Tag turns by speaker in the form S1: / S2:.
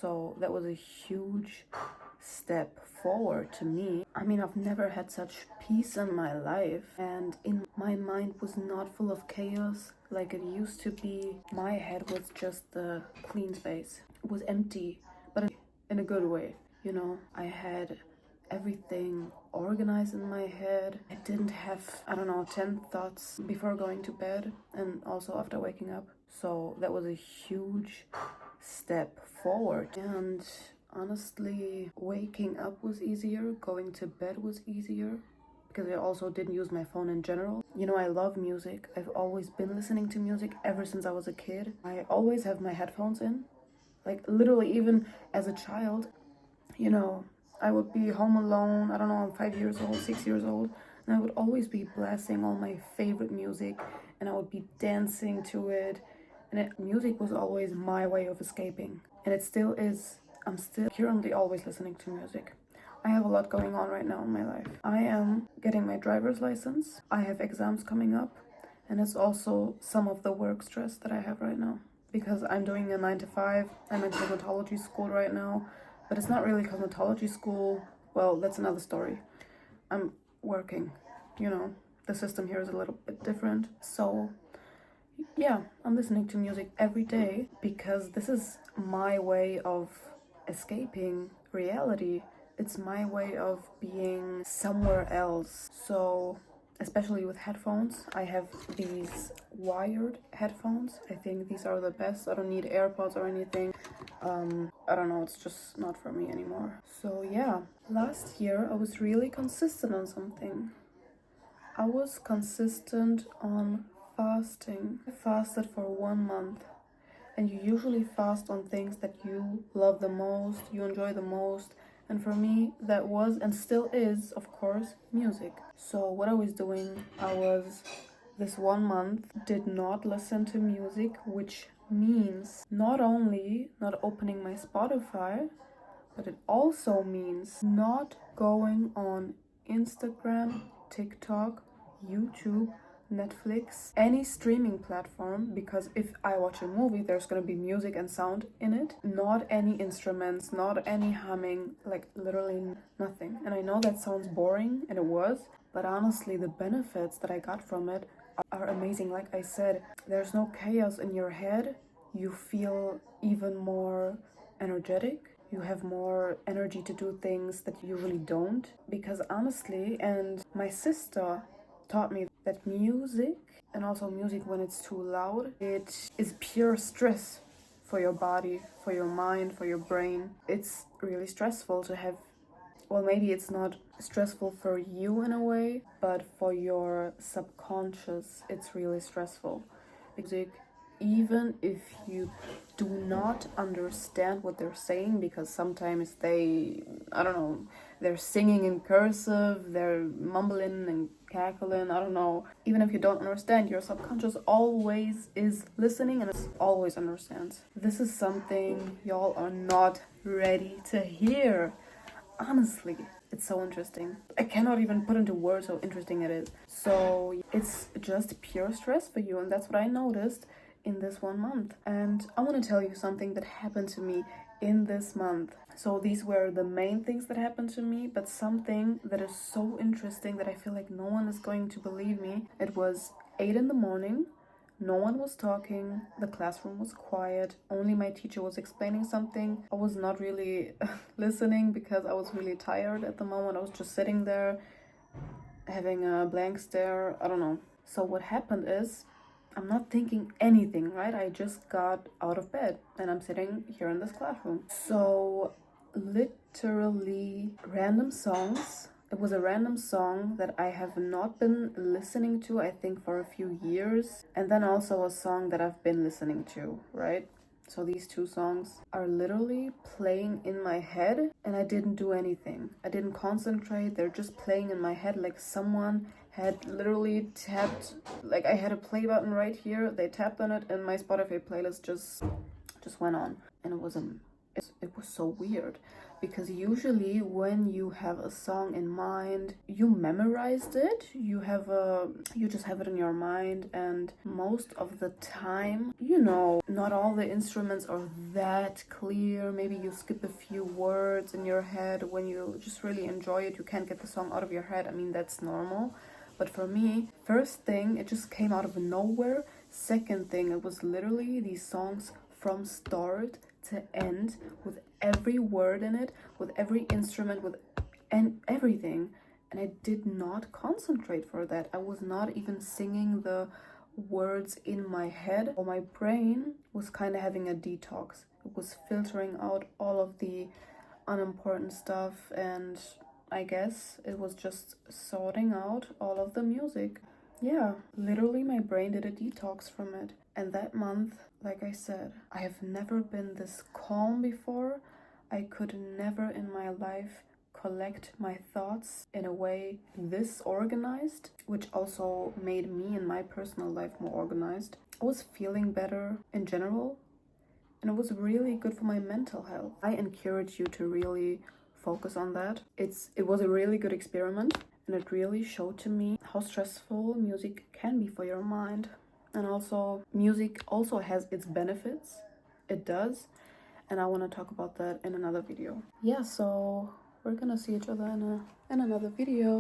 S1: So that was a huge step forward to me. I mean, I've never had such peace in my life, and my mind was not full of chaos like it used to be. My head was just a clean space. It was empty, but in a good way. You know, I had everything organized in my head. I didn't have, I don't know, 10 thoughts before going to bed and also after waking up. So that was a huge step forward. And honestly, waking up was easier, going to bed was easier, because I also didn't use my phone in general. You know, I love music. I've always been listening to music ever since I was a kid. I always have my headphones in. Like, literally, even as a child, you know, I would be home alone, I don't know, I'm 5 years old, 6 years old, and I would always be blasting all my favorite music, and I would be dancing to it, and music was always my way of escaping, and it still is. I'm still currently always listening to music. I have a lot going on right now in my life. I am getting my driver's license, I have exams coming up, and it's also some of the work stress that I have right now, because I'm doing a 9 to 5, I'm in cosmetology school right now, but it's not really cosmetology school. Well, that's another story. I'm working, you know, the system here is a little bit different. So yeah, I'm listening to music every day because this is my way of escaping reality. It's my way of being somewhere else. So especially with headphones, I have these wired headphones. I think these are the best. I don't need AirPods or anything. I don't know, it's just not for me anymore. So yeah, last year I was really consistent on something. I was consistent on fasting. I fasted for 1 month. And you usually fast on things that you love the most, you enjoy the most. And for me, that was and still is, of course, music. So what I was doing, this 1 month, did not listen to music, which means not only not opening my Spotify, but it also means not going on Instagram, TikTok, YouTube, Netflix, any streaming platform, because if I watch a movie, there's gonna be music and sound in it. Not any instruments, not any humming, like literally nothing. And I know that sounds boring, and it was, but honestly, the benefits that I got from it are amazing. Like I said, there's no chaos in your head. You feel even more energetic. You have more energy to do things that you usually don't. Because honestly, and my sister taught me that music, and also music when it's too loud, it is pure stress for your body, for your mind, for your brain. It's really stressful to have, well, maybe it's not stressful for you in a way, but for your subconscious, it's really stressful. Music, even if you do not understand what they're saying, because sometimes I don't know, they're singing in cursive, they're mumbling and cackling, I don't know. Even if you don't understand, your subconscious always is listening and it always understands. This is something y'all are not ready to hear. Honestly, it's so interesting. I cannot even put into words how interesting it is. So it's just pure stress for you, and that's what I noticed in this 1 month. And I want to tell you something that happened to me in this month. So these were the main things that happened to me, but something that is so interesting that I feel like no one is going to believe me. It was 8 in the morning. No one was talking, the classroom was quiet, only my teacher was explaining something. I was not really listening because I was really tired at the moment. I was just sitting there having a blank stare, I don't know. So what happened is, I'm not thinking anything, right? I just got out of bed and I'm sitting here in this classroom. So literally random songs. It was a random song that I have not been listening to, I think, for a few years. And then also a song that I've been listening to, right? So these two songs are literally playing in my head and I didn't do anything. I didn't concentrate. They're just playing in my head like someone had literally tapped, like I had a play button right here. They tapped on it and my Spotify playlist just went on. And it was so weird because usually when you have a song in mind, you memorized it, you just have it in your mind, and most of the time, you know, not all the instruments are that clear. Maybe you skip a few words in your head. When you just really enjoy it, you can't get the song out of your head. I mean, that's normal. But for me, first thing, it just came out of nowhere. Second thing, it was literally these songs from start to end, with every word in it, with every instrument, and everything. And I did not concentrate for that. I was not even singing the words in my head, or my brain was kind of having a detox. It was filtering out all of the unimportant stuff, and I guess it was just sorting out all of the music. Yeah, literally my brain did a detox from it. And that month, like I said, I have never been this calm before. I could never in my life collect my thoughts in a way this organized, which also made me in my personal life more organized. I was feeling better in general, and it was really good for my mental health. I encourage you to really focus on that. It was a really good experiment, and it really showed to me how stressful music can be for your mind. And also, music also has its benefits. It does. And I want to talk about that in another video. Yeah, so we're gonna see each other in another video.